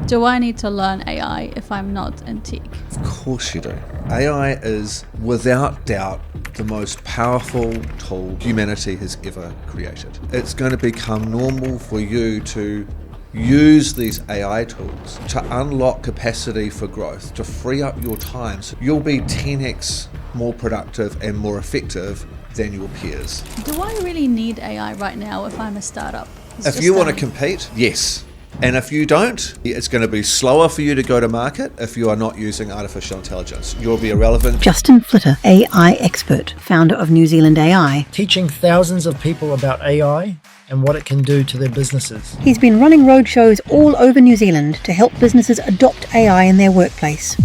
Do I need to learn AI if I'm not in tech? Of course you do. AI is, without doubt, the most powerful tool humanity has ever created. It's going to become normal for you to use these AI tools to unlock capacity for growth, to free up your time. So you'll be 10x more productive and more effective than your peers. Do I really need AI right now if I'm a startup? If you want to compete, yes. And if you don't, it's going to be slower for you to go to market if you are not using artificial intelligence. You'll be irrelevant. Justin Flitter, AI expert, founder of NewZealand.AI. Teaching thousands of people about AI and what it can do to their businesses. He's been running roadshows all over New Zealand to help businesses adopt AI in their workplace.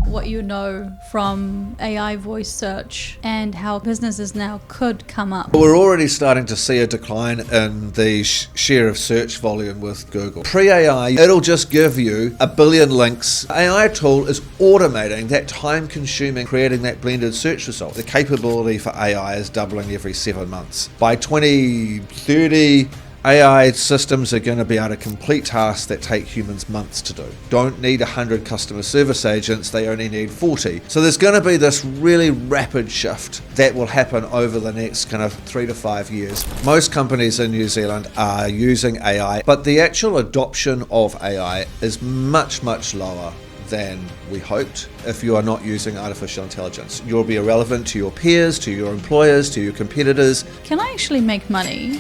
What you know from AI voice search and how businesses now could come up. We're already starting to see a decline in the share of search volume with Google. Pre-AI, it'll just give you a billion links. AI tool is automating that time-consuming, creating that blended search result. The capability for AI is doubling every 7 months. By 2030, AI systems are going to be able to complete tasks that take humans months to do. Don't need 100 customer service agents, they only need 40. So there's going to be this really rapid shift that will happen over the next kind of 3 to 5 years. Most companies in New Zealand are using AI, but the actual adoption of AI is much, much lower than we hoped. If you are not using artificial intelligence, you'll be irrelevant to your peers, to your employers, to your competitors. Can I actually make money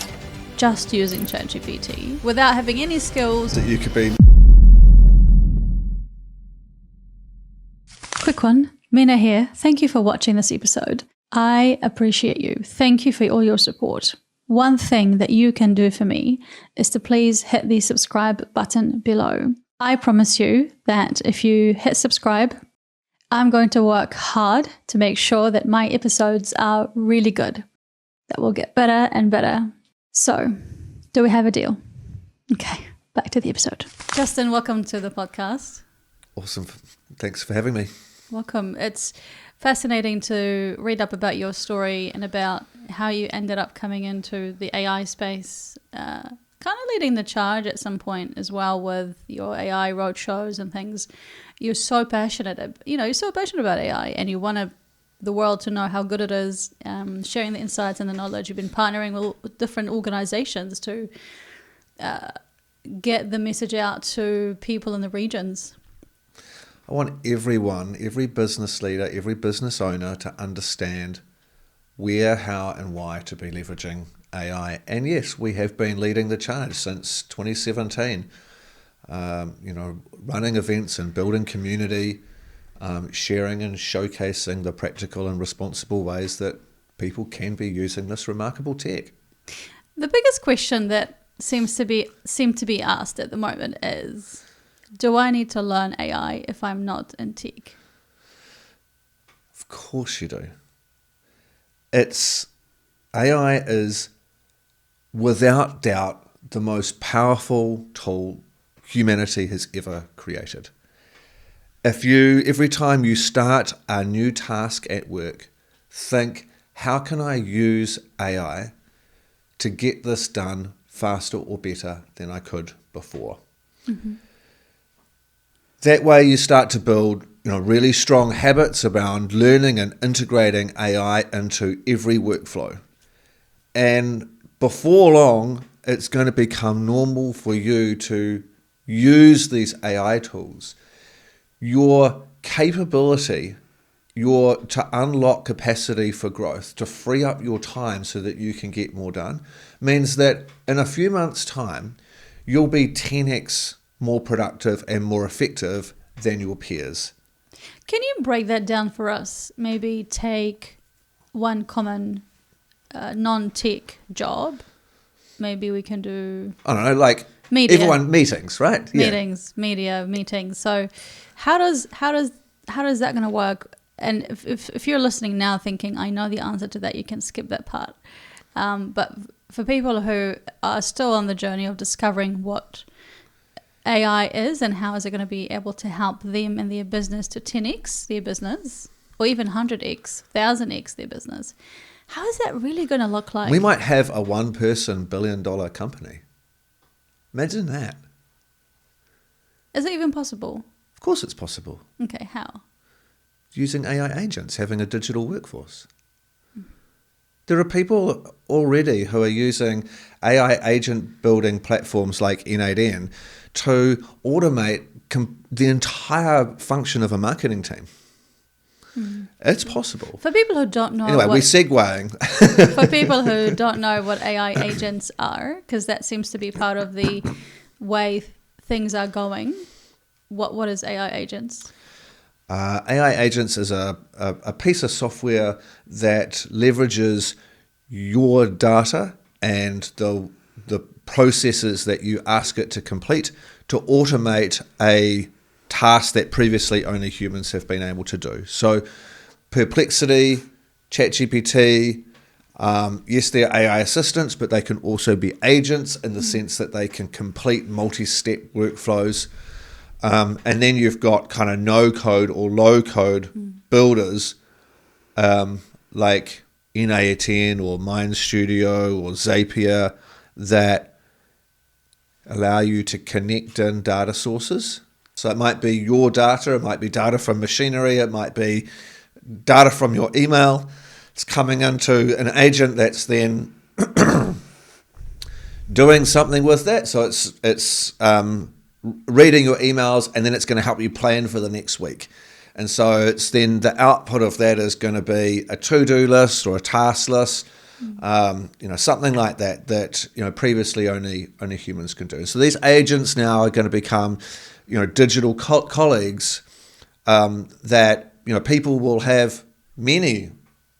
just using ChatGPT without having any skills? That you could be. Quick one, Mina here. Thank you for watching this episode. I appreciate you. Thank you for all your support. One thing that you can do for me is to please hit the subscribe button below. I promise you that if you hit subscribe, I'm going to work hard to make sure that my episodes are really good, that will get better and better. So, do we have a deal? Okay, back to the episode. Justin, welcome to the podcast. Awesome. Thanks for having me. Welcome. It's fascinating to read up about your story and about how you ended up coming into the AI space, kind of leading the charge at some point as well with your AI roadshows and things. You're so passionate, you're so passionate about AI and you want the world to know how good it is, sharing the insights and the knowledge. You've been partnering with different organizations to get the message out to people in the regions. I want everyone, every business leader, every business owner to understand where, how and why to be leveraging AI. And yes, we have been leading the charge since 2017, running events and building community, sharing and showcasing the practical and responsible ways that people can be using this remarkable tech. The biggest question that seem to be asked at the moment is, do I need to learn AI if I'm not in tech? Of course you do. AI is, without doubt, the most powerful tool humanity has ever created. Every time you start a new task at work, think, how can I use AI to get this done faster or better than I could before? Mm-hmm. That way you start to build really strong habits around learning and integrating AI into every workflow. And before long, it's going to become normal for you to use these AI tools. Your capability, to unlock capacity for growth, to free up your time so that you can get more done, means that in a few months' time, you'll be 10x more productive and more effective than your peers. Can you break that down for us? Maybe take one common non-tech job. Maybe we can do... I don't know, like media. Everyone, meetings, right? Meetings. So how does that going to work? And if you're listening now thinking, I know the answer to that, you can skip that part. But for people who are still on the journey of discovering what AI is and how is it going to be able to help them and their business to 10x their business, or even 100x, 1000x their business, how is that really going to look like? We might have a one-person $1 billion company. Imagine that. Is it even possible? Of course it's possible. Okay, how? Using AI agents, having a digital workforce. There are people already who are using AI agent building platforms like N8N to automate the entire function of a marketing team. It's possible. For people who don't know, Anyway, we're segueing. For people who don't know what AI agents are, because that seems to be part of the way things are going, what is AI agents? AI agents is a piece of software that leverages your data and the processes that you ask it to complete to automate a task that previously only humans have been able to do. So Perplexity, ChatGPT, yes, they're AI assistants, but they can also be agents in the sense that they can complete multi-step workflows. And then you've got kind of no-code or low-code builders like N8N or MindStudio or Zapier that allow you to connect in data sources. So it might be your data, it might be data from machinery, it might be data from your email. It's coming into an agent that's then doing something with that. So it's reading your emails, and then it's going to help you plan for the next week. And so it's then the output of that is going to be a to-do list or a task list, something like that previously only humans can do. So these agents now are going to become, digital colleagues that, people will have many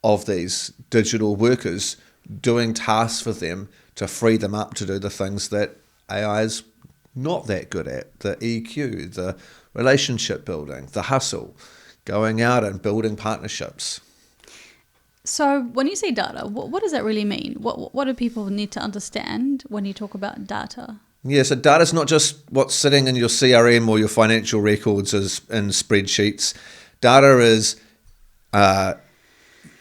of these digital workers doing tasks for them to free them up to do the things that AI is not that good at, the EQ, the relationship building, the hustle, going out and building partnerships. So when you say data, what does that really mean? What do people need to understand when you talk about data? Yeah, so data is not just what's sitting in your CRM or your financial records in spreadsheets. Data is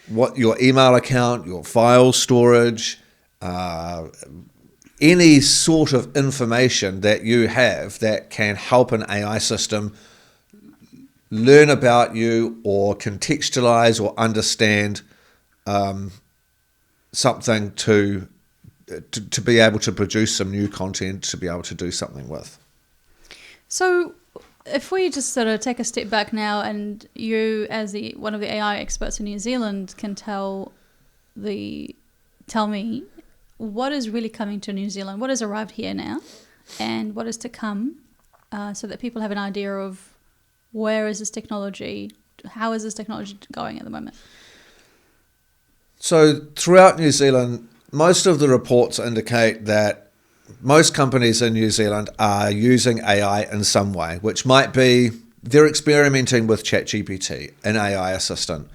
what your email account, your file storage, any sort of information that you have that can help an AI system learn about you or contextualize or understand something to be able to produce some new content, to be able to do something with. So if we just sort of take a step back now, and you as one of the AI experts in New Zealand can tell me what is really coming to New Zealand, what has arrived here now, and what is to come, so that people have an idea of where is this technology, how is this technology going at the moment? So throughout New Zealand, most of the reports indicate that most companies in New Zealand are using AI in some way, which might be they're experimenting with ChatGPT, an AI assistant.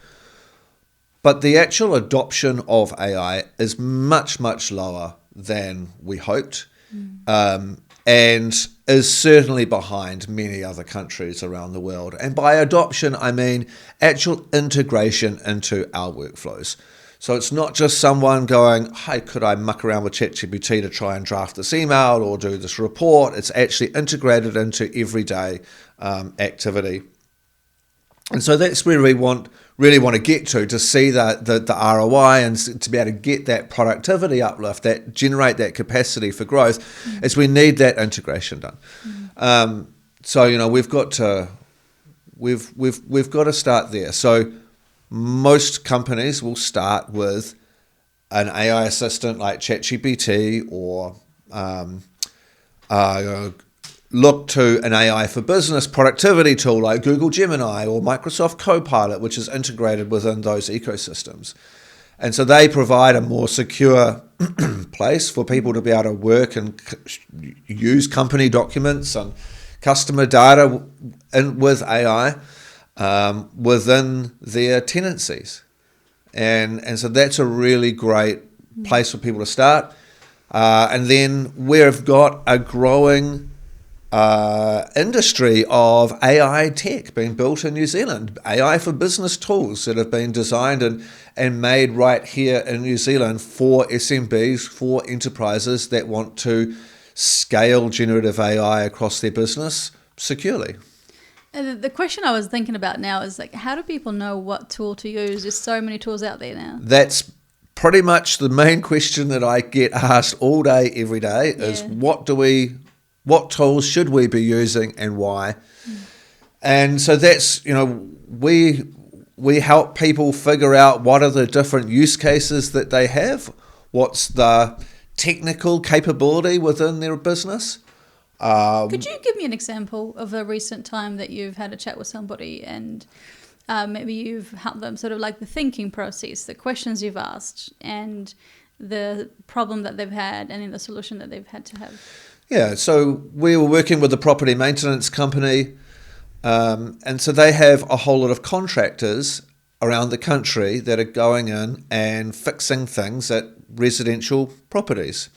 But the actual adoption of AI is much, much lower than we hoped, and is certainly behind many other countries around the world. And by adoption, I mean actual integration into our workflows. So it's not just someone going, hey, could I muck around with ChatGPT to try and draft this email or do this report? It's actually integrated into everyday activity. And so that's where we really want to get to see the ROI and to be able to get that productivity uplift, that generate that capacity for growth, is we need that integration done. So we've got to start there. So most companies will start with an AI assistant like ChatGPT or look to an AI for business productivity tool like Google Gemini or Microsoft Copilot, which is integrated within those ecosystems. And so they provide a more secure place for people to be able to work and use company documents and customer data with AI within their tenancies. And so that's a really great place for people to start. And then we've got a growing industry of AI tech being built in New Zealand, AI for business tools that have been designed and made right here in New Zealand for SMBs, for enterprises that want to scale generative AI across their business securely. And the question I was thinking about now is like, how do people know what tool to use? There's so many tools out there now. That's pretty much the main question that I get asked all day, every day, is what tools should we be using and why? And so that's, we help people figure out what are the different use cases that they have, what's the technical capability within their business. Could you give me an example of a recent time that you've had a chat with somebody and maybe you've helped them sort of like the thinking process, the questions you've asked and the problem that they've had and then the solution that they've had to have? Yeah, so we were working with a property maintenance company, and so they have a whole lot of contractors around the country that are going in and fixing things at residential properties.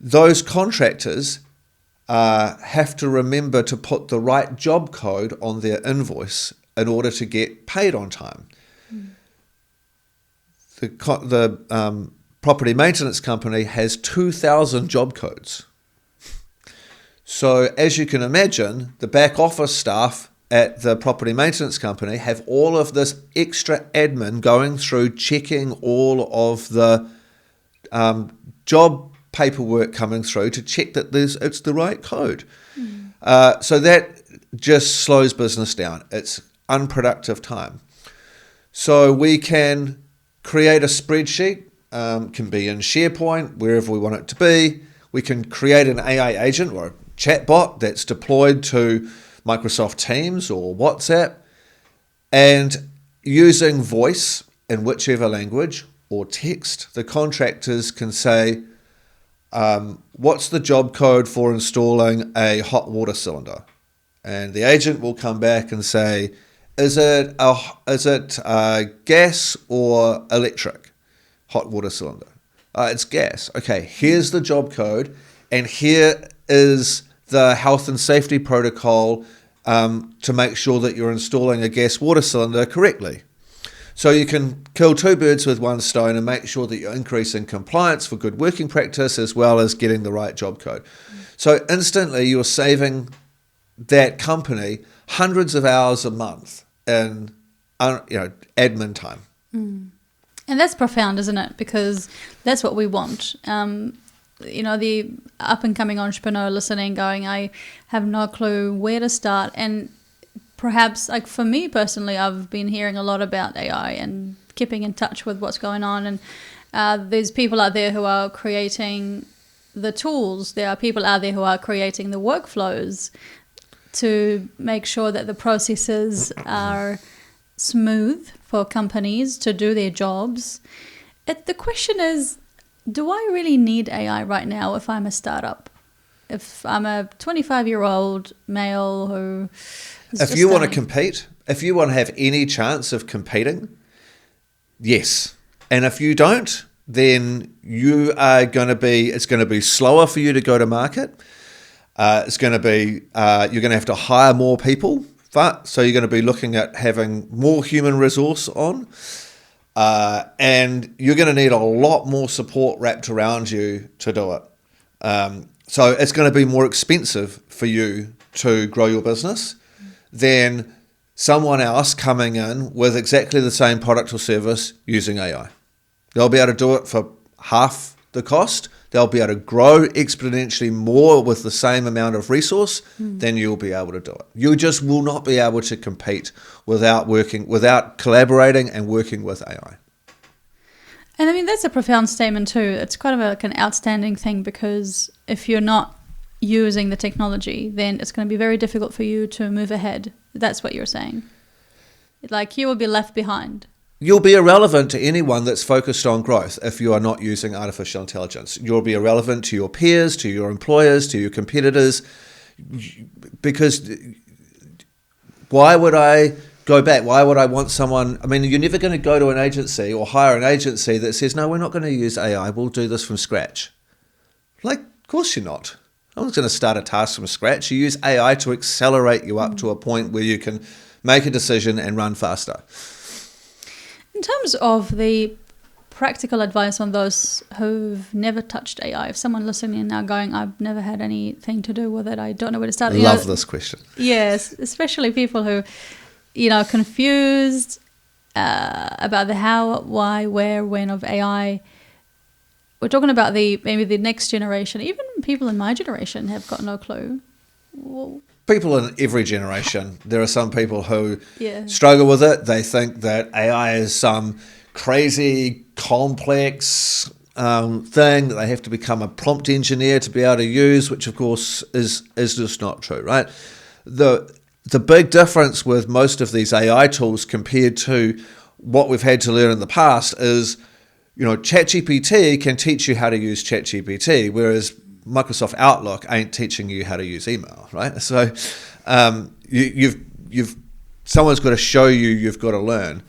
Those contractors have to remember to put the right job code on their invoice in order to get paid on time. The property maintenance company has 2,000 job codes. So as you can imagine, the back office staff at the property maintenance company have all of this extra admin going through checking all of the job paperwork coming through to check that it's the right code. So that just slows business down. It's unproductive time. So we can create a spreadsheet, can be in SharePoint, wherever we want it to be. We can create an AI agent or a chatbot that's deployed to Microsoft Teams or WhatsApp, and using voice in whichever language or text, the contractors can say, what's the job code for installing a hot water cylinder? And the agent will come back and say, is it gas or electric hot water cylinder? It's gas. Okay, here's the job code, and here is the health and safety protocol to make sure that you're installing a gas water cylinder correctly. So you can kill two birds with one stone and make sure that you're increasing compliance for good working practice as well as getting the right job code. So instantly you're saving that company hundreds of hours a month in admin time. And that's profound, isn't it? Because that's what we want. The up-and-coming entrepreneur listening going, I have no clue where to start. And perhaps, like for me personally, I've been hearing a lot about AI and keeping in touch with what's going on. And there's people out there who are creating the tools. There are people out there who are creating the workflows to make sure that the processes are smooth for companies to do their jobs. The question is, do I really need AI right now if I'm a startup? If I'm a 25-year-old male who is if you want to compete, if you want to have any chance of competing, yes. And if you don't, then it's going to be slower for you to go to market. It's going to be, you're going to have to hire more people. So you're going to be looking at having more human resource on. And you're going to need a lot more support wrapped around you to do it. So it's going to be more expensive for you to grow your business than someone else coming in with exactly the same product or service using AI. They'll be able to do it for half the cost. They'll be able to grow exponentially more with the same amount of resource than you'll be able to do it. You just will not be able to compete without collaborating and working with AI. And I mean, that's a profound statement too. It's kind of an outstanding thing, because if you're not using the technology, then it's going to be very difficult for you to move ahead. That's what you're saying. Like, you will be left behind. You'll be irrelevant to anyone that's focused on growth if you are not using artificial intelligence. You'll be irrelevant to your peers, to your employers, to your competitors, because why would I go back? Why would I want someone? I mean, you're never going to go to an agency or hire an agency that says, no, we're not going to use AI. We'll do this from scratch. Like, of course you're not. No one's going to start a task from scratch. You use AI to accelerate you up to a point where you can make a decision and run faster. In terms of the practical advice on those who've never touched AI? If someone listening now going, I've never had anything to do with it, I don't know where to start. Love this question. Yes, especially people who, confused about the how, why, where, when of AI. We're talking about maybe the next generation. Even people in my generation have got no clue. Well, people in every generation. There are some people who Yeah. struggle with it. They think that AI is some crazy, complex thing that they have to become a prompt engineer to be able to use, which of course is just not true, right? The big difference with most of these AI tools compared to what we've had to learn in the past is, ChatGPT can teach you how to use ChatGPT, whereas Microsoft Outlook ain't teaching you how to use email, right? So someone's got to show you, you've got to learn.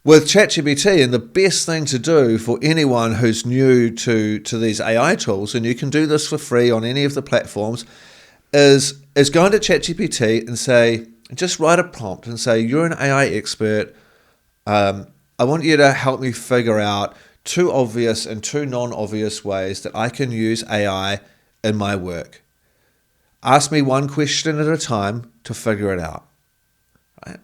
With ChatGPT, and the best thing to do for anyone who's new to these AI tools, and you can do this for free on any of the platforms, is go into ChatGPT and say, just write a prompt and say, you're an AI expert. I want you to help me figure out 2 obvious and 2 non-obvious ways that I can use AI in my work. Ask me 1 question at a time to figure it out, right?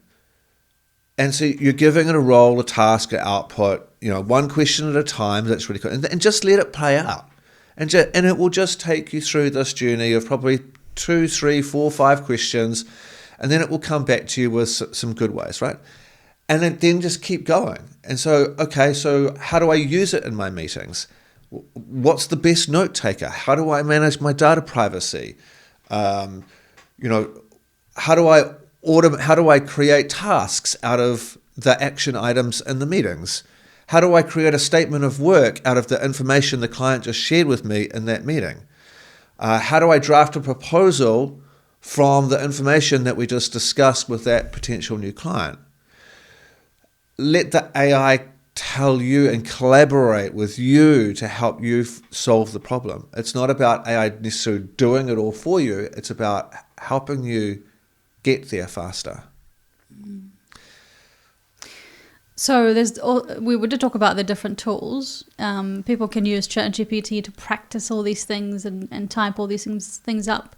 And so you're giving it a role, a task, an output, 1 question at a time. That's really cool. And just let it play out. And it will just take you through this journey of probably 2, 3, 4, 5 questions. And then it will come back to you with some good ways, right? And then just keep going. And so, okay, so how do I use it in my meetings? What's the best note taker? How do I manage my data privacy? How do I create tasks out of the action items in the meetings? How do I create a statement of work out of the information the client just shared with me in that meeting? How do I draft a proposal from the information that we just discussed with that potential new client? Let the AI tell you and collaborate with you to help you solve the problem. It's not about AI necessarily doing it all for you. It's about helping you get there faster. So we did talk about the different tools. People can use ChatGPT to practice all these things and type all these things up.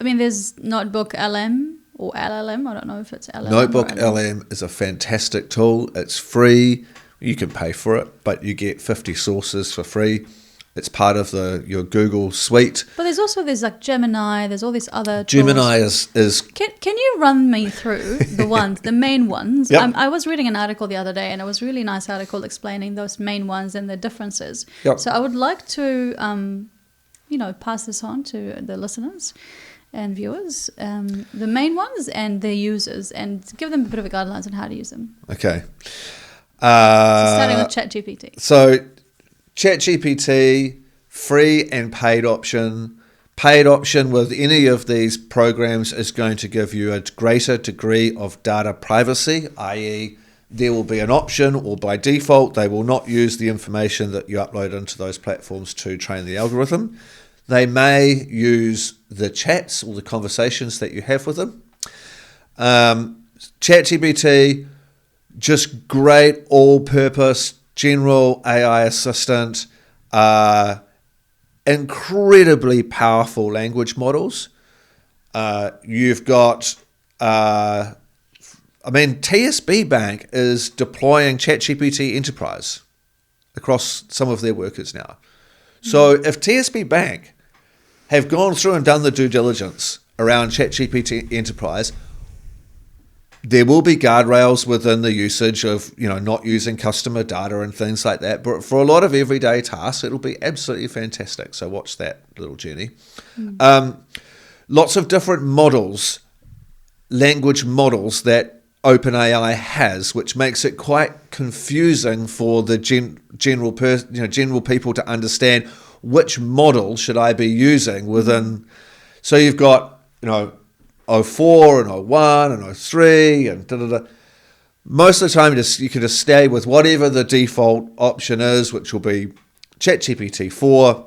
There's Notebook LM or LLM. I don't know if it's LLM. Notebook LM is a fantastic tool. It's free. You can pay for it, but you get 50 sources for free. It's part of your Google suite. But there's like Gemini. There's all these other tools. Gemini is. Can you run me through the main ones? Yep. I was reading an article the other day, and it was a really nice article explaining those main ones and the differences. Yep. So I would like to, pass this on to the listeners and viewers, the main ones and their users, and give them a bit of a guidelines on how to use them. Okay. Starting with ChatGPT. So ChatGPT, free and paid option. Paid option with any of these programs is going to give you a greater degree of data privacy, i.e. there will be an option, or by default they will not use the information that you upload into those platforms to train the algorithm. They may use the chats or the conversations that you have with them. ChatGPT, just great all-purpose general AI assistant, incredibly powerful language models. You've got, TSB Bank is deploying ChatGPT Enterprise across some of their workers now. So if TSB Bank have gone through and done the due diligence around ChatGPT Enterprise, there will be guardrails within the usage of, not using customer data and things like that. But for a lot of everyday tasks, it'll be absolutely fantastic. So watch that little journey. Lots of different models, language models that OpenAI has, which makes it quite confusing for the general people to understand which model should I be using within. So you've got, 04 and 01 and 03 and da-da-da. Most of the time you can just stay with whatever the default option is, which will be ChatGPT 4.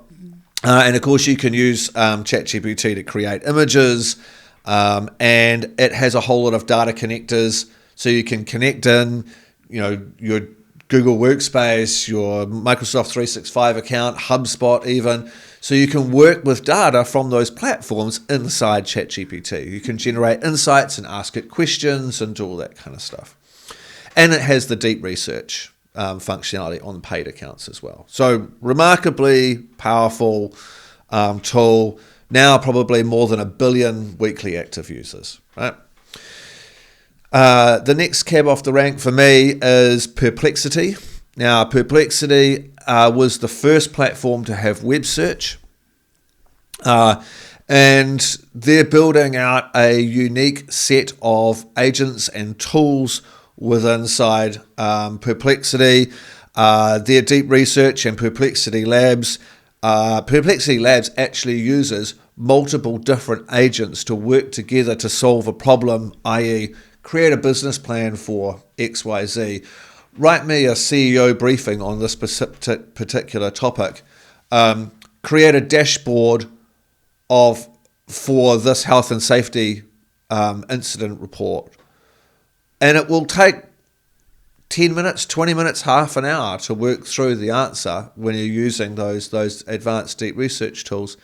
And of course you can use ChatGPT to create images, and it has a whole lot of data connectors, so you can connect in, your Google Workspace, your Microsoft 365 account, HubSpot even. So you can work with data from those platforms inside ChatGPT. You can generate insights and ask it questions and do all that kind of stuff. And it has the deep research functionality on paid accounts as well. So remarkably powerful tool. Now probably more than 1 billion weekly active users, right? The next cab off the rank for me is Perplexity. Now, Perplexity was the first platform to have web search, and they're building out a unique set of agents and tools inside Perplexity. Their deep research and Perplexity Labs. Perplexity Labs actually uses multiple different agents to work together to solve a problem, i.e., create a business plan for XYZ. Write me a CEO briefing on this particular topic. Create a dashboard for this health and safety incident report. And it will take 10 minutes, 20 minutes, half an hour to work through the answer when you're using those advanced deep research tools.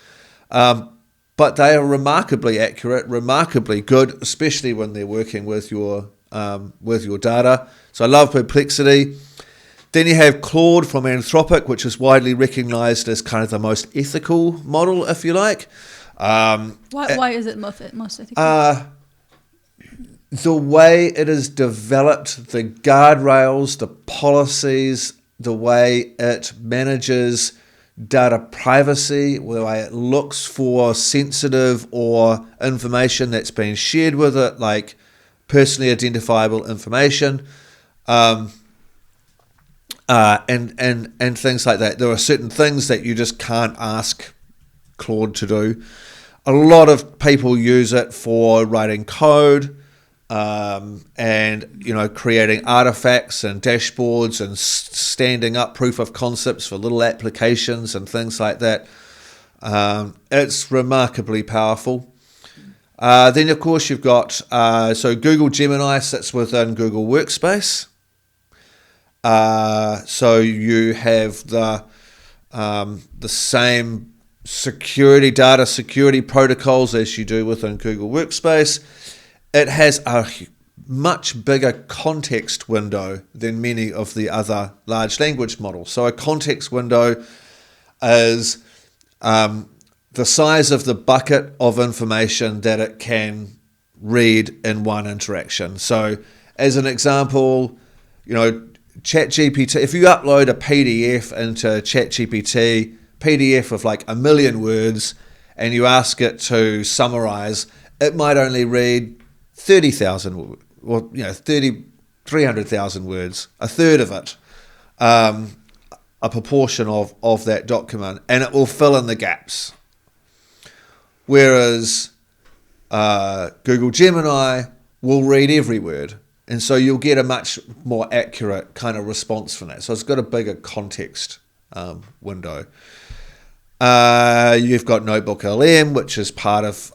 But they are remarkably accurate, remarkably good, especially when they're working with your data. So I love Perplexity. Then you have Claude from Anthropic, which is widely recognized as kind of the most ethical model, if you like. Why is it most ethical? The way it is developed, the guardrails, the policies, the way it manages data privacy, the way it looks for sensitive or information that's been shared with it, like personally identifiable information, and things like that. There are certain things that you just can't ask Claude to do. A lot of people use it for writing code, and creating artifacts and dashboards and standing up proof of concepts for little applications and things like that. It's remarkably powerful. Then of course you've got so Google Gemini sits within Google Workspace. So you have the same data security protocols as you do within Google Workspace. It has a much bigger context window than many of the other large language models. So a context window is the size of the bucket of information that it can read in one interaction. So as an example, ChatGPT, if you upload a PDF into ChatGPT, PDF of like 1 million words, and you ask it to summarize, it might only read 30,000 or 300,000 words, a third of it, a proportion of that document, and it will fill in the gaps. Whereas Google Gemini will read every word, and so you'll get a much more accurate kind of response from that. So it's got a bigger context window. You've got NotebookLM, which is part of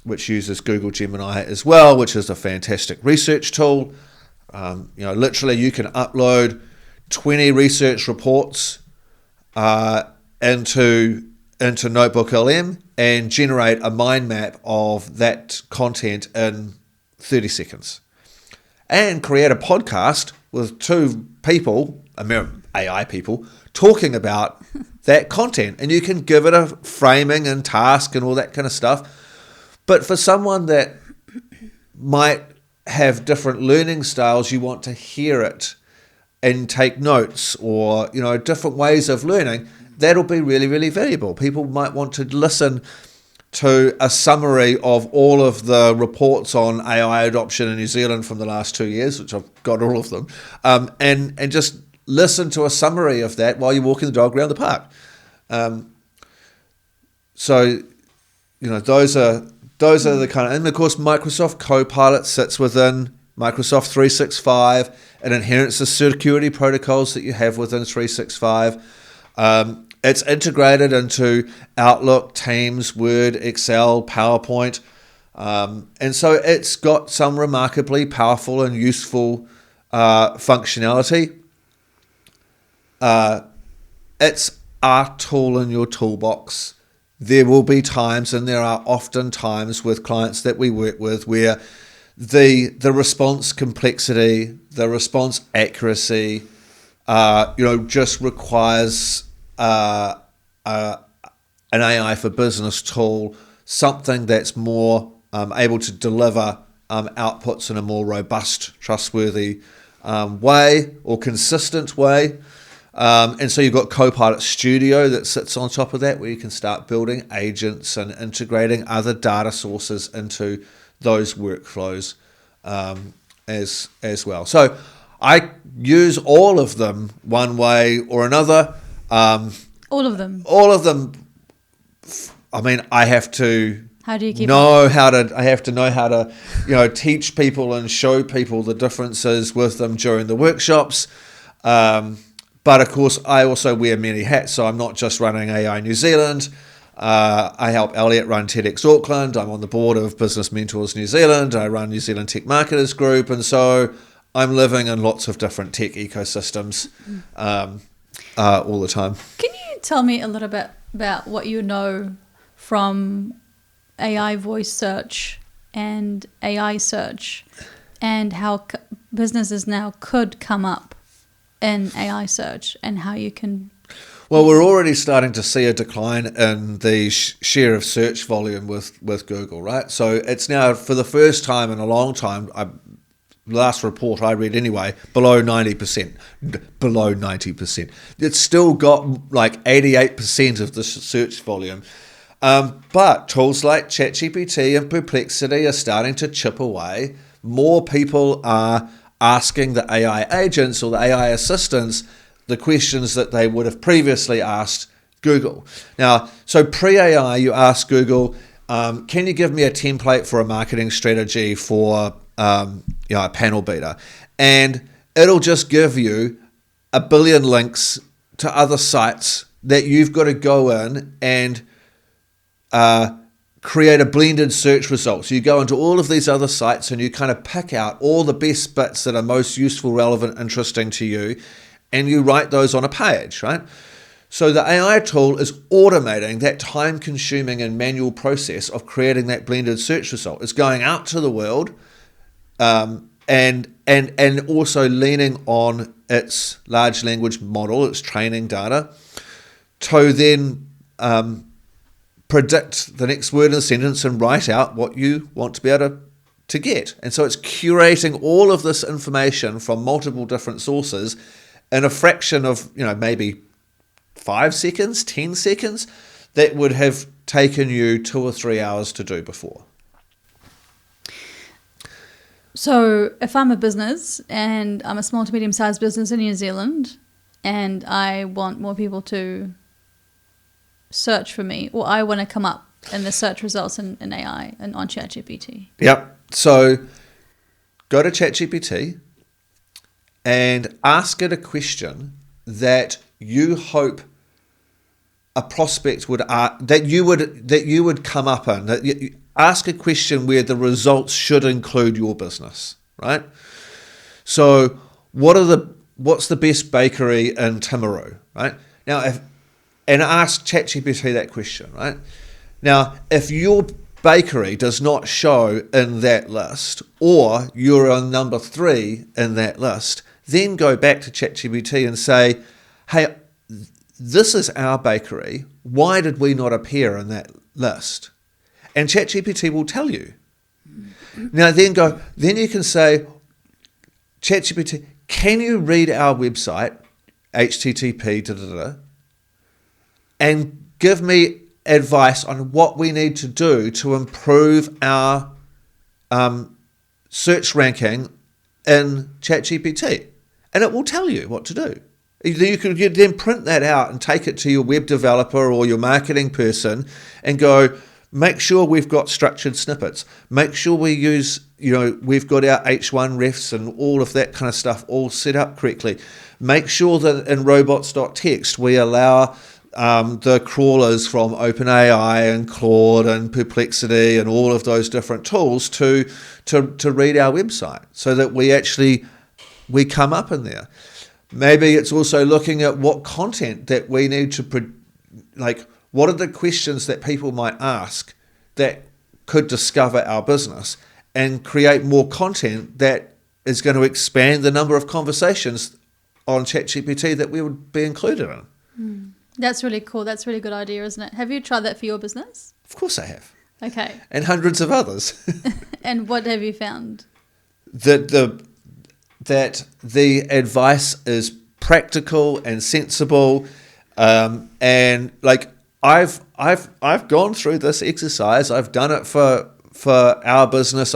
which uses Google Gemini as well, which is a fantastic research tool. Literally you can upload 20 research reports into NotebookLM and generate a mind map of that content in 30 seconds. And create a podcast with 2 people, AI people, talking about that content. And you can give it a framing and task and all that kind of stuff. But for someone that might have different learning styles, you want to hear it and take notes or, different ways of learning, that'll be really, really valuable. People might want to listen to a summary of all of the reports on AI adoption in New Zealand from the last 2 years, which I've got all of them, and just listen to a summary of that while you're walking the dog around the park. Those are the kind of, and of course Microsoft Copilot sits within Microsoft 365. It inherits the security protocols that you have within 365. It's integrated into Outlook, Teams, Word, Excel, PowerPoint. And so it's got some remarkably powerful and useful functionality. it's a tool in your toolbox. There will be times, and there are often times with clients that we work with, where the response complexity, the response accuracy, just requires an AI for business tool, something that's more able to deliver outputs in a more robust, trustworthy way or consistent way. And so you've got Copilot Studio that sits on top of that, where you can start building agents and integrating other data sources into those workflows as well. So I use all of them one way or another. All of them. All of them. I mean, I have to How do you keep know how to. I have to know how to, teach people and show people the differences with them during the workshops. But of course, I also wear many hats. So I'm not just running AI New Zealand. I help Elliot run TEDx Auckland. I'm on the board of Business Mentors New Zealand. I run New Zealand Tech Marketers Group, and so I'm living in lots of different tech ecosystems all the time. Can you tell me a little bit about what you know from AI voice search and AI search, and how businesses now could come up in AI search, and how you can... Well, we're already starting to see a decline in the share of search volume with Google, right? So it's now, for the first time in a long time, last report I read anyway, below 90%. Below 90%. It's still got like 88% of the search volume. But tools like ChatGPT and Perplexity are starting to chip away. More people are asking the AI agents or the AI assistants the questions that they would have previously asked Google. Now, so pre-AI, you ask Google, can you give me a template for a marketing strategy for a panel beater? And it'll just give you a billion links to other sites that you've got to go in and create a blended search result. So you go into all of these other sites and you kind of pick out all the best bits that are most useful, relevant, interesting to you, and you write those on a page, right? So the AI tool is automating that time-consuming and manual process of creating that blended search result. It's going out to the world and also leaning on its large language model, its training data, to then predict the next word in a sentence and write out what you want to be able to get. And so it's curating all of this information from multiple different sources in a fraction of, maybe 5 seconds, 10 seconds, that would have taken you 2 or 3 hours to do before. So if I'm a business and I'm a small to medium-sized business in New Zealand and I want more people to search for me, or I want to come up in the search results in AI and on ChatGPT. Yep. So go to ChatGPT and ask it a question that you hope a prospect would that you would come up in. Ask a question where the results should include your business, right? So what's the best bakery in Timaru, right? Now, and ask ChatGPT that question, right? Now, if your bakery does not show in that list, or you're on number 3 in that list, then go back to ChatGPT and say, hey, this is our bakery. Why did we not appear in that list? And ChatGPT will tell you. Now, then you can say, ChatGPT, can you read our website, http, and give me advice on what we need to do to improve our search ranking in ChatGPT? And it will tell you what to do. You can then print that out and take it to your web developer or your marketing person and go, make sure we've got structured snippets. Make sure we use, we've got our H1 refs and all of that kind of stuff all set up correctly. Make sure that in robots.txt we allow the crawlers from OpenAI and Claude and Perplexity and all of those different tools to read our website so that we come up in there. Maybe it's also looking at what content that we need to, what are the questions that people might ask that could discover our business and create more content that is going to expand the number of conversations on ChatGPT that we would be included in. That's really cool. That's a really good idea, isn't it? Have you tried that for your business? Of course I have. Okay. And hundreds of others. And what have you found? That the advice is practical and sensible, and like I've gone through this exercise. I've done it for our business.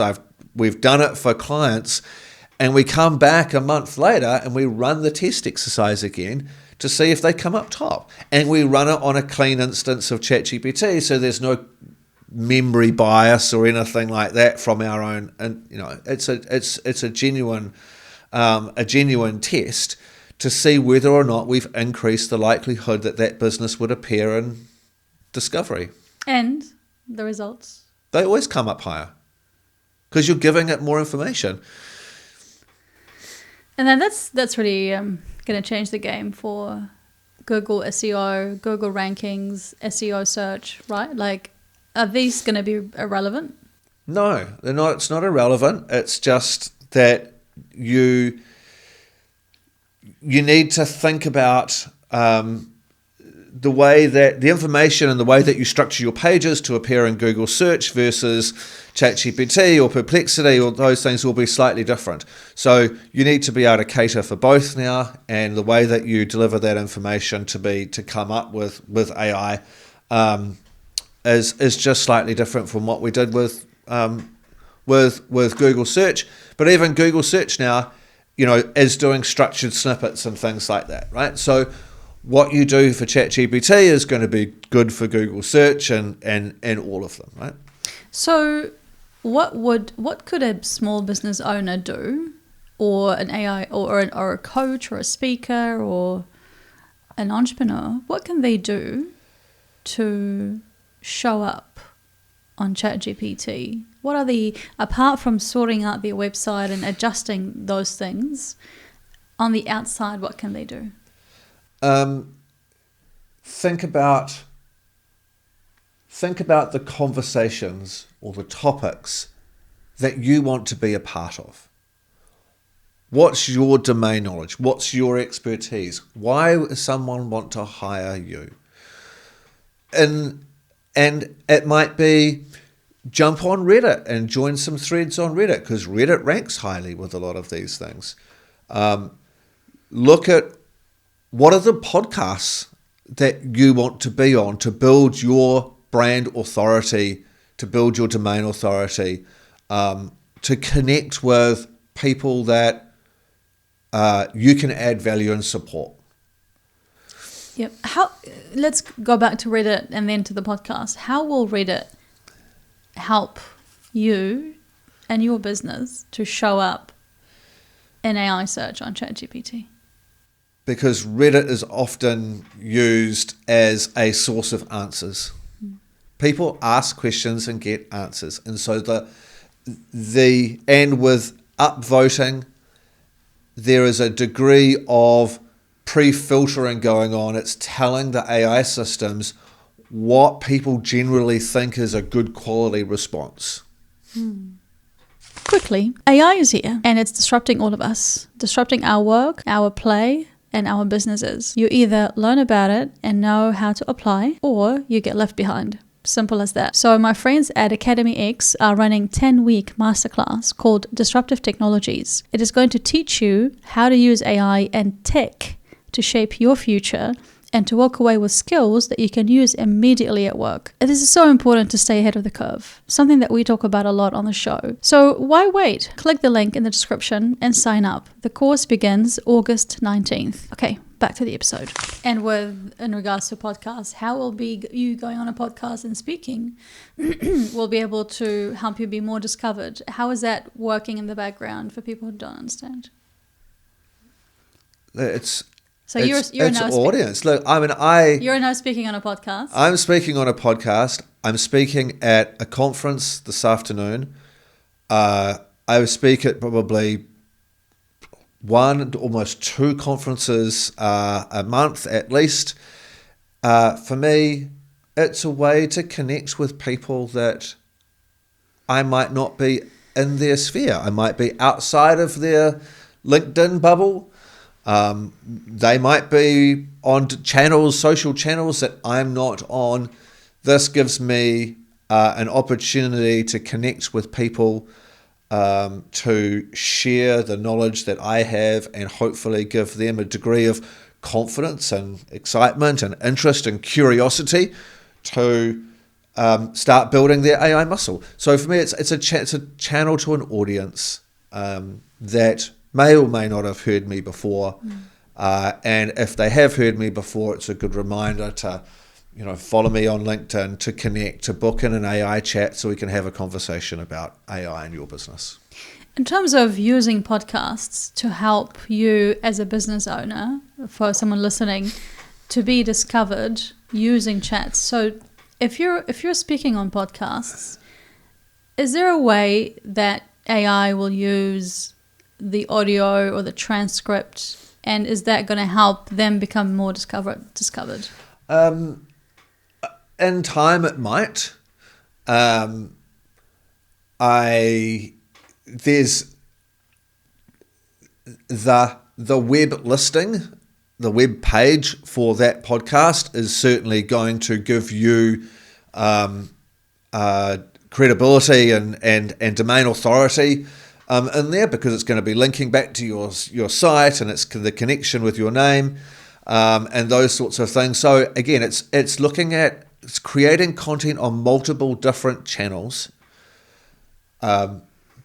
We've done it for clients, and we come back a month later and we run the test exercise again to see if they come up top, and we run it on a clean instance of ChatGPT, so there's no memory bias or anything like that from our own. And it's a genuine test to see whether or not we've increased the likelihood that business would appear in discovery. And the results? They always come up higher because you're giving it more information. And then that's really going to change the game for Google SEO, Google rankings, SEO search, right? Like, are these going to be irrelevant? No, they're not. It's not irrelevant. It's just that you need to think about the way that the information and the way that you structure your pages to appear in Google search versus ChatGPT or Perplexity, or those things will be slightly different. So you need to be able to cater for both now, and the way that you deliver that information to come up with AI is just slightly different from what we did with Google search. But even Google search now, is doing structured snippets and things like that, right? So what you do for ChatGPT is going to be good for Google search and all of them, right? So what could a small business owner do, or an AI or a coach or a speaker or an entrepreneur? What can they do to show up on ChatGPT? What are apart from sorting out their website and adjusting those things, on the outside, what can they do? Think about the conversations or the topics that you want to be a part of. What's your domain knowledge? What's your expertise? Why does someone want to hire you? And it might be jump on Reddit and join some threads on Reddit, because Reddit ranks highly with a lot of these things. Look at what are the podcasts that you want to be on to build your brand authority, to build your domain authority, to connect with people that you can add value and support. Yep. Let's go back to Reddit and then to the podcast. How will Reddit help you and your business to show up in AI search on ChatGPT? Because Reddit is often used as a source of answers. People ask questions and get answers. And so and with upvoting, there is a degree of pre-filtering going on. It's telling the AI systems what people generally think is a good quality response. Quickly, AI is here and it's disrupting all of us, disrupting our work, our play, and our businesses. You either learn about it and know how to apply, or you get left behind. Simple as that. So my friends at Academy X are running 10-week masterclass called Disruptive Technologies. It is going to teach you how to use AI and tech to shape your future and to walk away with skills that you can use immediately at work. This is so important to stay ahead of the curve, something that we talk about a lot on the show. So why wait? Click the link in the description and sign up. The course begins August 19th. Okay, back to the episode. And in regards to podcasts, how will you going on a podcast and speaking will be able to help you be more discovered? How is that working in the background for people who don't understand? You're now audience. Look, you're now speaking on a podcast. I'm speaking on a podcast. I'm speaking at a conference this afternoon. I will speak at probably almost two conferences a month at least. For me, it's a way to connect with people that I might not be in their sphere. I might be outside of their LinkedIn bubble. They might be on social channels that I'm not on. This gives me an opportunity to connect with people, to share the knowledge that I have, and hopefully give them a degree of confidence and excitement and interest and curiosity to start building their AI muscle. So for me, it's a channel to an audience that may or may not have heard me before, and if they have heard me before, it's a good reminder to follow me on LinkedIn, to connect, to book in an AI chat so we can have a conversation about AI in your business. In terms of using podcasts to help you as a business owner, for someone listening, to be discovered using chats. So if you're speaking on podcasts, is there a way that AI will use the audio or the transcript, and is that going to help them become more discovered? In time, it might. There's the web listing, the web page for that podcast is certainly going to give you credibility and domain authority in there, because it's going to be linking back to your site, and it's the connection with your name and those sorts of things. So again, it's looking at creating content on multiple different channels,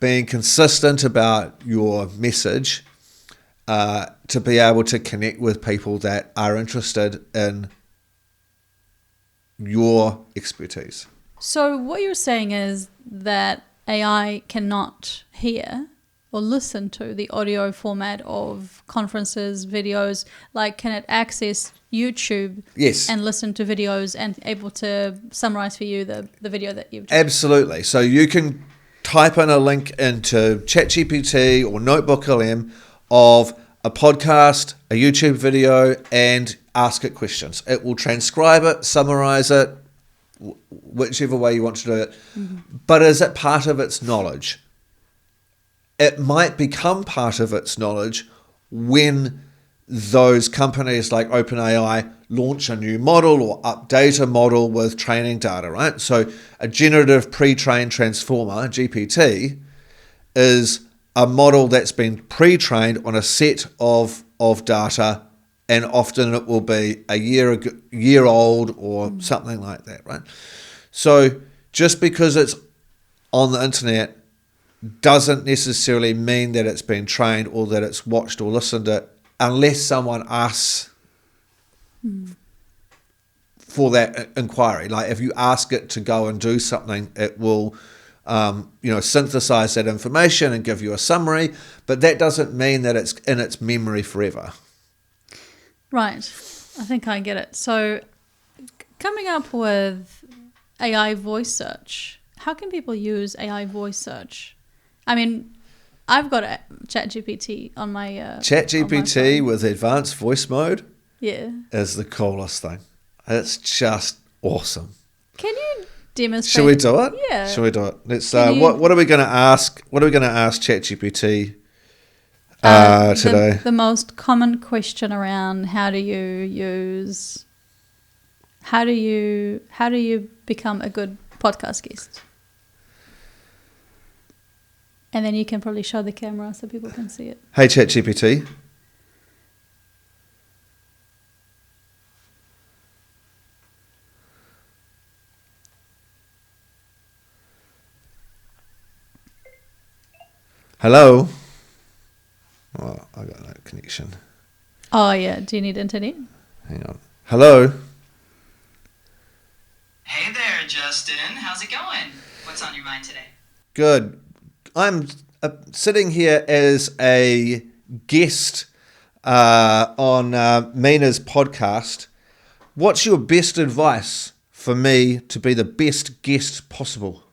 being consistent about your message, to be able to connect with people that are interested in your expertise. So what you're saying is that AI cannot hear or listen to the audio format of conferences, videos. Like, can it access YouTube? Yes. And listen to videos and able to summarize for you the video that you've just... Absolutely. So you can type in a link into ChatGPT or NotebookLM of a podcast, a YouTube video, and ask it questions. It will transcribe it, summarize it, whichever way you want to do it. Mm-hmm. But is it part of its knowledge? It might become part of its knowledge when those companies like OpenAI launch a new model or update a model with training data, right? So a generative pre-trained transformer, GPT, is a model that's been pre-trained on a set of data, and often it will be a year old or something like that, right? So just because it's on the internet doesn't necessarily mean that it's been trained or that it's watched or listened to, unless someone asks for that inquiry. Like if you ask it to go and do something, it will synthesize that information and give you a summary, but that doesn't mean that it's in its memory forever. Right. I think I get it. So coming up with AI voice search, how can people use AI voice search? I mean, I've got a ChatGPT on my ChatGPT with advanced voice mode is the coolest thing. It's just awesome. Can you demonstrate? Should we do it? Yeah. Should we do it? Let's. What are we going to ask? What are we going to ask ChatGPT today? The most common question around how do you become a good podcast guest? And then you can probably show the camera so people can see it. Hey ChatGPT. Hello. Oh, I got no connection. Oh yeah. Do you need internet? Hang on. Hello. Hey there, Justin. How's it going? What's on your mind today? Good. I'm sitting here as a guest on Mina's podcast. What's your best advice for me to be the best guest possible?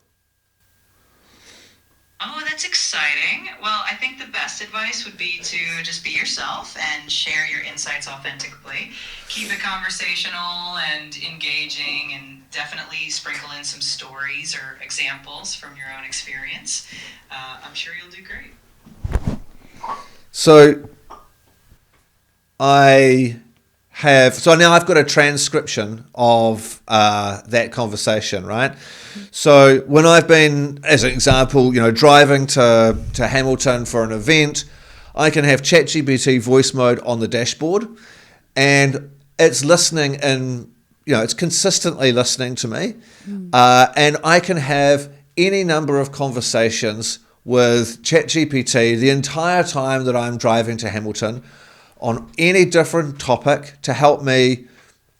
Oh, that's That's exciting. Well, I think the best advice would be to just be yourself and share your insights authentically. Keep it conversational and engaging, and definitely sprinkle in some stories or examples from your own experience. I'm sure you'll do great. So now I've got a transcription of that conversation, right? So when I've been, as an example, driving to Hamilton for an event, I can have ChatGPT voice mode on the dashboard, and it's listening it's consistently listening to me, and I can have any number of conversations with ChatGPT the entire time that I'm driving to Hamilton on any different topic to help me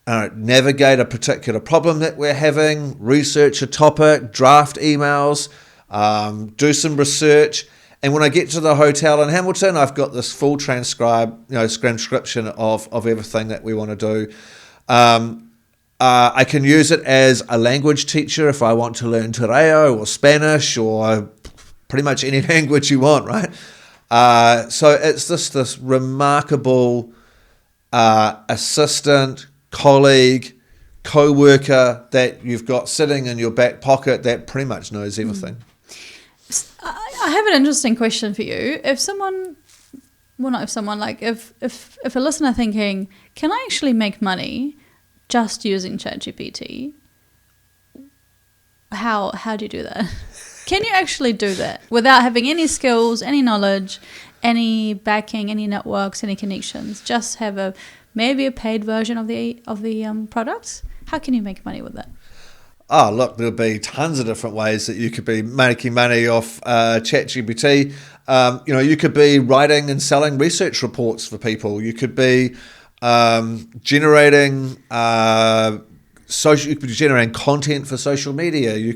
navigate a particular problem that we're having, research a topic, draft emails, do some research. And when I get to the hotel in Hamilton, I've got this full transcription of everything that we want to do. I can use it as a language teacher if I want to learn Tereo or Spanish or pretty much any language you want, right? So it's this remarkable assistant, colleague, co-worker that you've got sitting in your back pocket that pretty much knows everything. I have an interesting question for you. If a listener thinking, can I actually make money just using ChatGPT? How do you do that? Can you actually do that without having any skills, any knowledge, any backing, any networks, any connections? Just have maybe a paid version of the products? How can you make money with that? Oh, look, there'll be tons of different ways that you could be making money off ChatGPT. You could be writing and selling research reports for people. You could be generating content for social media.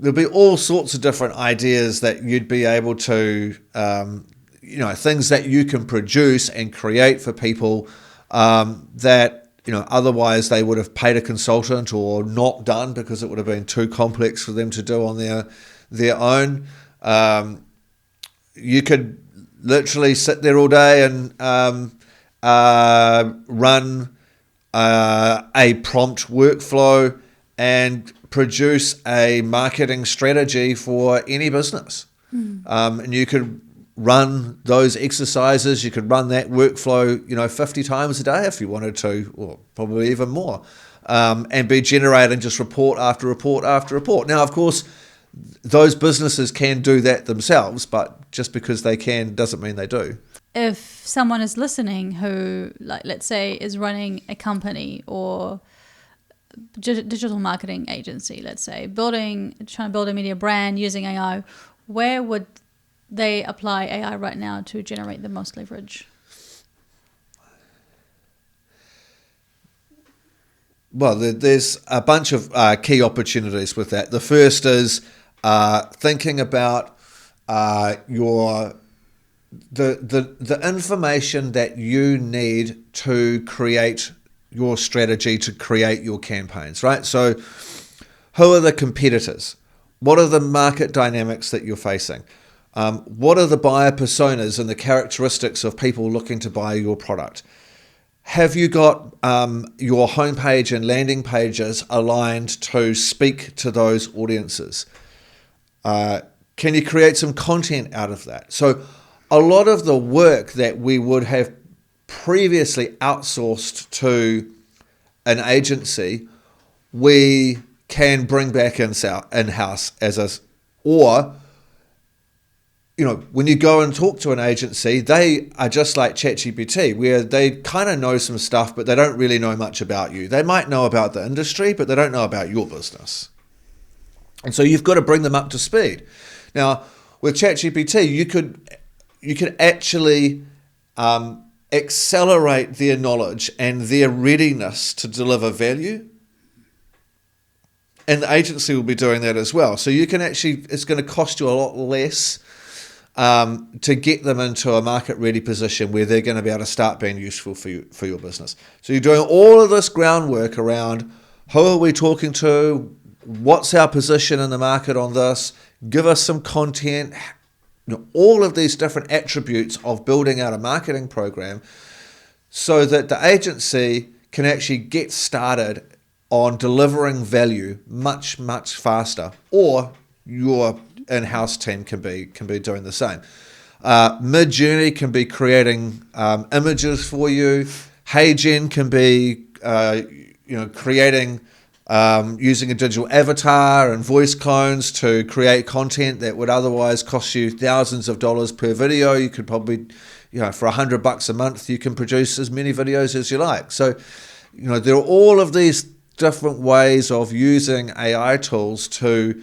There'll be all sorts of different ideas that you'd be able to, things that you can produce and create for people that, otherwise they would have paid a consultant or not done because it would have been too complex for them to do on their own. You could literally sit there all day and run a prompt workflow and produce a marketing strategy for any business. And you could run those exercises, you could run that workflow, 50 times a day if you wanted to, or probably even more, and be generating just report after report after report. Now, of course, those businesses can do that themselves, but just because they can doesn't mean they do. If someone is listening who, let's say, is running a company or digital marketing agency, let's say, trying to build a media brand using AI, where would they apply AI right now to generate the most leverage? Well, there's a bunch of key opportunities with that. The first is thinking about the information that you need to create your strategy, to create your campaigns, right? So who are the competitors? What are the market dynamics that you're facing? What are the buyer personas and the characteristics of people looking to buy your product? Have you got your homepage and landing pages aligned to speak to those audiences? Can you create some content out of that? So a lot of the work that we would have previously outsourced to an agency, we can bring back in-house or when you go and talk to an agency, they are just like ChatGPT, where they kind of know some stuff, but they don't really know much about you. They might know about the industry, but they don't know about your business. And so you've got to bring them up to speed. Now, with ChatGPT, you could actually accelerate their knowledge and their readiness to deliver value. And the agency will be doing that as well. So you can it's going to cost you a lot less to get them into a market-ready position where they're going to be able to start being useful for your business. So you're doing all of this groundwork around who are we talking to, what's our position in the market on this, give us some content, all of these different attributes of building out a marketing program so that the agency can actually get started on delivering value much, much faster, or your in-house team can be doing the same. Mid-Journey can be creating images for you. HeyGen can be creating using a digital avatar and voice clones to create content that would otherwise cost you thousands of dollars per video. You could probably, for $100 a month, you can produce as many videos as you like. So, there are all of these different ways of using AI tools to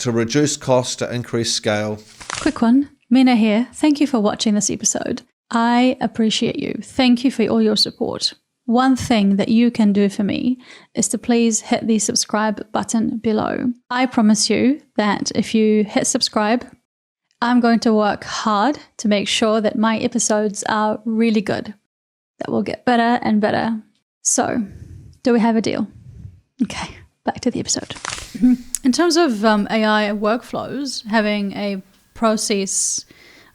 reduce cost, to increase scale. Quick one. Mina here. Thank you for watching this episode. I appreciate you. Thank you for all your support. One thing that you can do for me is to please hit the subscribe button below. I promise you that if you hit subscribe, I'm going to work hard to make sure that my episodes are really good, that will get better and better. So, do we have a deal? Okay, back to the episode. In terms of AI workflows, having a process,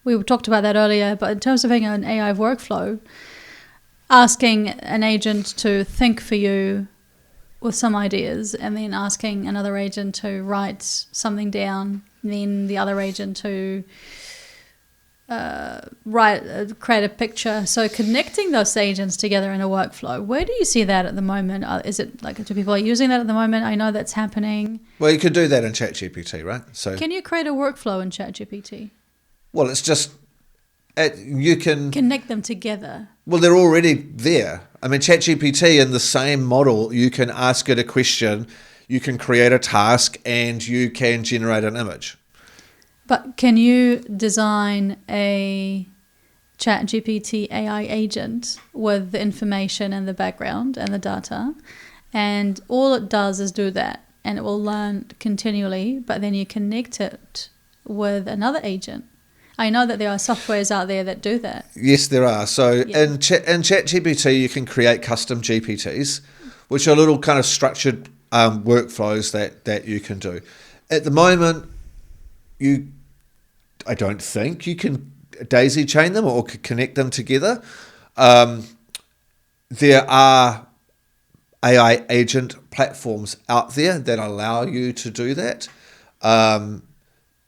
we talked about that earlier, but in terms of having an AI workflow, asking an agent to think for you with some ideas, and then asking another agent to write something down, and then the other agent to create a picture. So connecting those agents together in a workflow. Where do you see that at the moment? Is it do people are using that at the moment? I know that's happening. Well, you can do that in ChatGPT, right? So can you create a workflow in ChatGPT? Well, it's just you can connect them together. Well, they're already there. I mean, ChatGPT in the same model, you can ask it a question, you can create a task, and you can generate an image. But can you design a ChatGPT AI agent with the information and the background and the data, and all it does is do that, and it will learn continually, but then you connect it with another agent? I know that there are softwares out there that do that. Yes, there are. So in ChatGPT, you can create custom GPTs, which are little kind of structured workflows that you can do. At the moment, I don't think you can daisy chain them or connect them together. There are AI agent platforms out there that allow you to do that.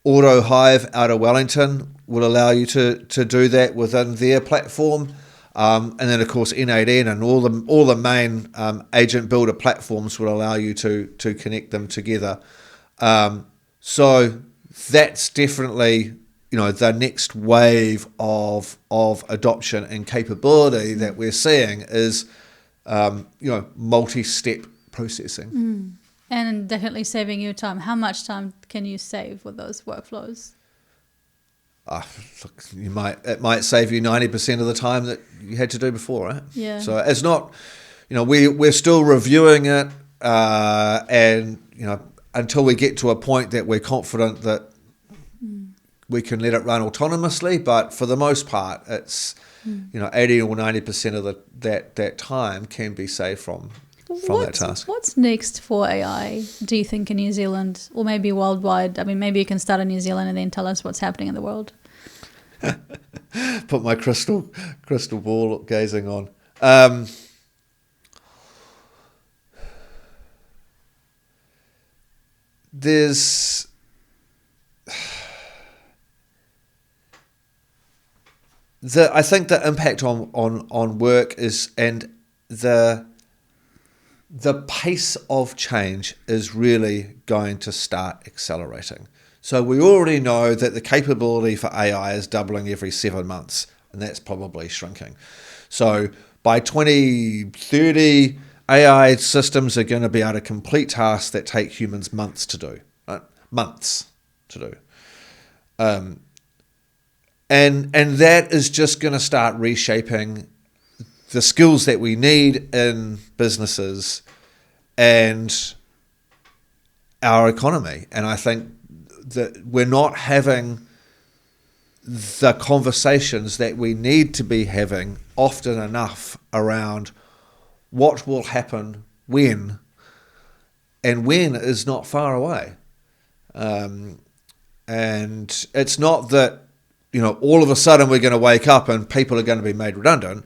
AutoHive out of Wellington will allow you to do that within their platform. And then, of course, N8N and all the main agent builder platforms will allow you to connect them together. So that's definitely the next wave of adoption and capability that we're seeing is multi-step processing. And definitely saving you time. How much time can you save with those workflows? Look, it might save you 90% of the time that you had to do before, right? Yeah. So it's not, we're still reviewing it, and until we get to a point that we're confident that we can let it run autonomously. But for the most part, it's 80 or 90% of that time can be saved from that task. What's next for AI, do you think, in New Zealand, or maybe worldwide? I mean, maybe you can start in New Zealand and then tell us what's happening in the world. Put my crystal ball gazing on. There's I think the impact on work is, and the pace of change is really going to start accelerating. So we already know that the capability for AI is doubling every 7 months, and that's probably shrinking. So by 2030, AI systems are going to be able to complete tasks that take humans months to do. Right? Months to do. And that is just going to start reshaping the skills that we need in businesses and our economy. And I think that we're not having the conversations that we need to be having often enough around what will happen when, and when is not far away. And it's not that, all of a sudden we're going to wake up and people are going to be made redundant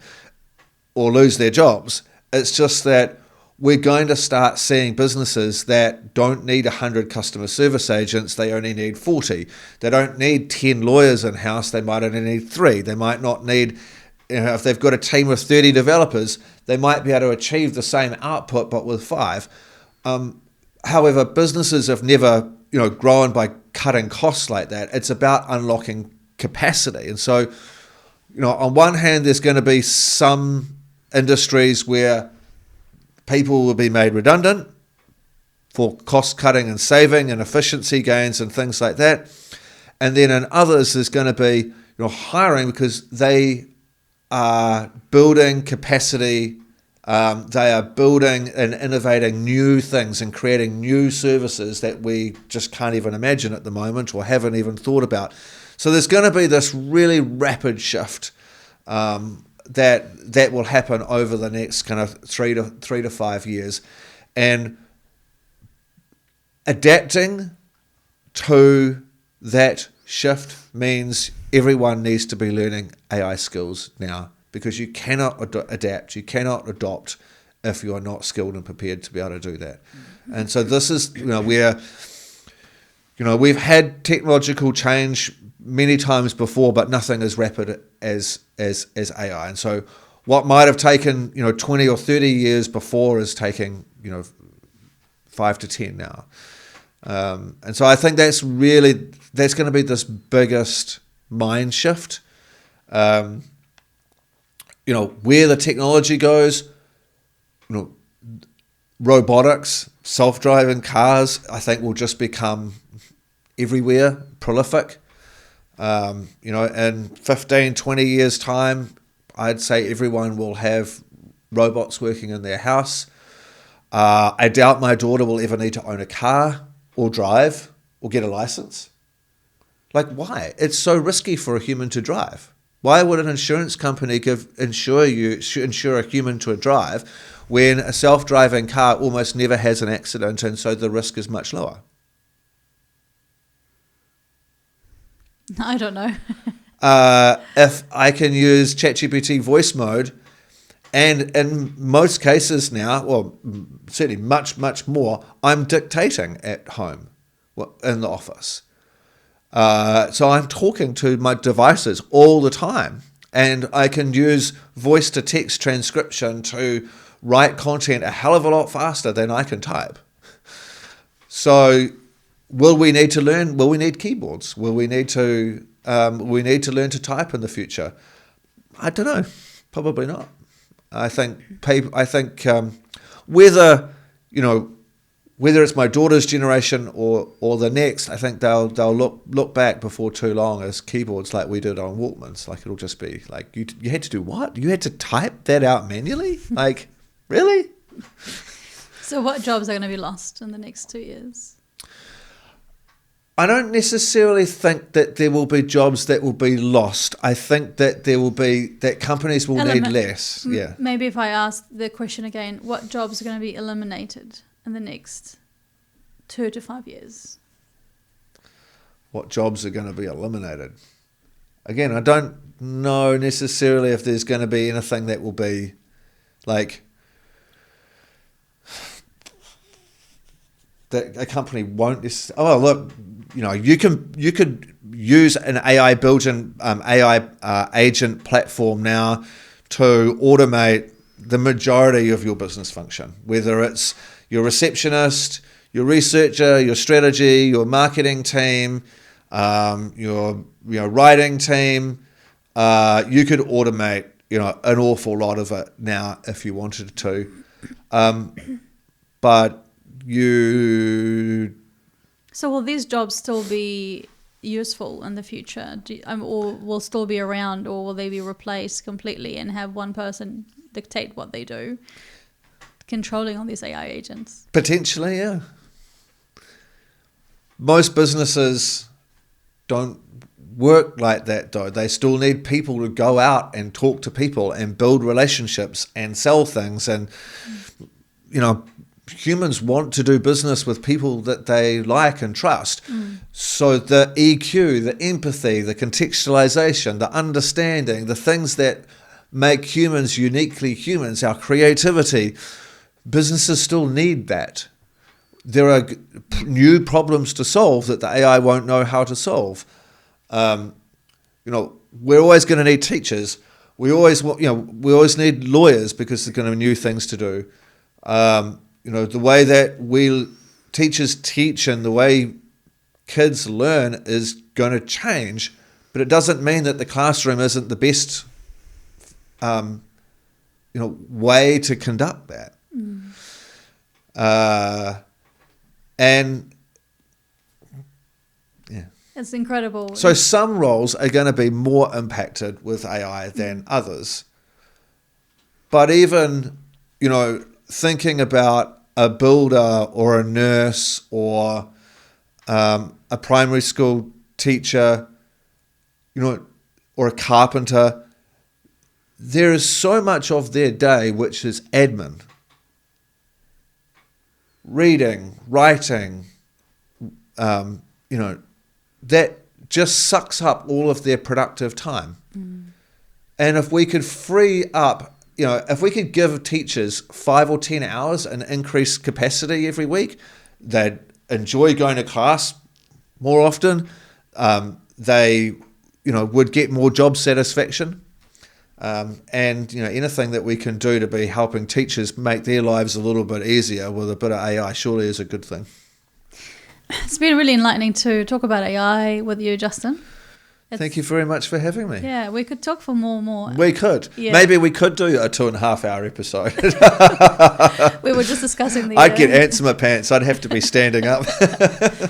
or lose their jobs. It's just that we're going to start seeing businesses that don't need 100 customer service agents, they only need 40. They don't need 10 lawyers in-house, they might only need 3. They might not need, if they've got a team of 30 developers, they might be able to achieve the same output but with 5. However, businesses have never, grown by cutting costs like that. It's about unlocking capacity. And so, on one hand, there's going to be some industries where people will be made redundant for cost cutting and saving and efficiency gains and things like that. And then in others, there's going to be hiring because they are building capacity. They are building and innovating new things and creating new services that we just can't even imagine at the moment or haven't even thought about. So there's going to be this really rapid shift that will happen over the next kind of 3 to 5 years, and adapting to that shift means everyone needs to be learning AI skills now, because you cannot adapt, you cannot adopt if you are not skilled and prepared to be able to do that. And so this is where we've had technological change many times before, but nothing as rapid as AI. And so what might have taken 20 or 30 years before is taking 5 to 10 now. And so I think that's going to be this biggest mind shift. Where the technology goes, robotics, self-driving cars, I think will just become everywhere, prolific. In 15, 20 years' time, I'd say everyone will have robots working in their house. I doubt my daughter will ever need to own a car or drive or get a license. Like, why? It's so risky for a human to drive. Why would an insurance company insure a human to a drive when a self-driving car almost never has an accident, and so the risk is much lower? I don't know. If I can use ChatGPT voice mode, and in most cases now, well, certainly much, much more, I'm dictating at home, in the office. So I'm talking to my devices all the time, and I can use voice-to-text transcription to write content a hell of a lot faster than I can type. So will we need to learn? Will we need keyboards? Will we need to learn to type in the future? I don't know. Probably not. I think whether it's my daughter's generation or the next, I think they'll look back before too long as keyboards like we did on Walkmans. Like, it'll just be like, you had to do what? You had to type that out manually? Like, really? So what jobs are going to be lost in the next 2 years? I don't necessarily think that there will be jobs that will be lost. I think that that companies will need less. Yeah. Maybe if I ask the question again, what jobs are going to be eliminated in the next 2 to 5 years? What jobs are going to be eliminated? Again, I don't know necessarily if there's going to be anything that will be like that a company won't necessarily. Oh, look, you could use an AI built-in AI agent platform now to automate the majority of your business function, whether it's your receptionist, your researcher, your strategy, your marketing team, your writing team. You could automate an awful lot of it now if you wanted to, but So will these jobs still be useful in the future, or will still be around, or will they be replaced completely and have one person dictate what they do, controlling all these AI agents? Potentially, yeah. Most businesses don't work like that, though. They still need people to go out and talk to people and build relationships and sell things. And, humans want to do business with people that they like and trust. So the EQ, the empathy, the contextualization, the understanding, the things that make humans uniquely humans, our creativity, businesses still need that. There are new problems to solve that the AI won't know how to solve. We're always going to need teachers. We always need lawyers because there's going to be new things to do. The way that teachers teach and the way kids learn is going to change, but it doesn't mean that the classroom isn't the best, way to conduct that. It's incredible. So some roles are going to be more impacted with AI than others. But even, thinking about a builder or a nurse or a primary school teacher, or a carpenter, there is so much of their day which is admin. Reading, writing, that just sucks up all of their productive time. And if we could free up, if we could give teachers 5 or 10 hours and increase capacity every week, they'd enjoy going to class more often. They, would get more job satisfaction. And anything that we can do to be helping teachers make their lives a little bit easier with a bit of AI surely is a good thing. It's been really enlightening to talk about AI with you, Justin. Thank you very much for having me. Yeah, we could talk for more. We could. Yeah. Maybe we could do a 2.5-hour episode. We were just discussing the... I'd get ants in my pants. I'd have to be standing up.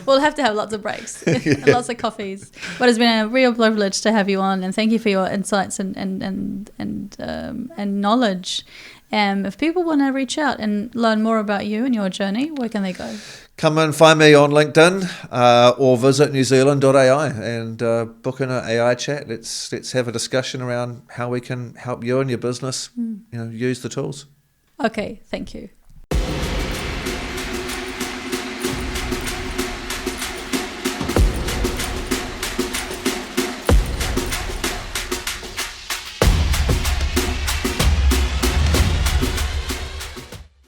We'll have to have lots of breaks, lots of coffees. But it's been a real privilege to have you on, and thank you for your insights and knowledge. If people want to reach out and learn more about you and your journey, where can they go? Come and find me on LinkedIn or visit NewZealand.AI and book in an AI chat. Let's have a discussion around how we can help you and your business, use the tools. Okay, thank you.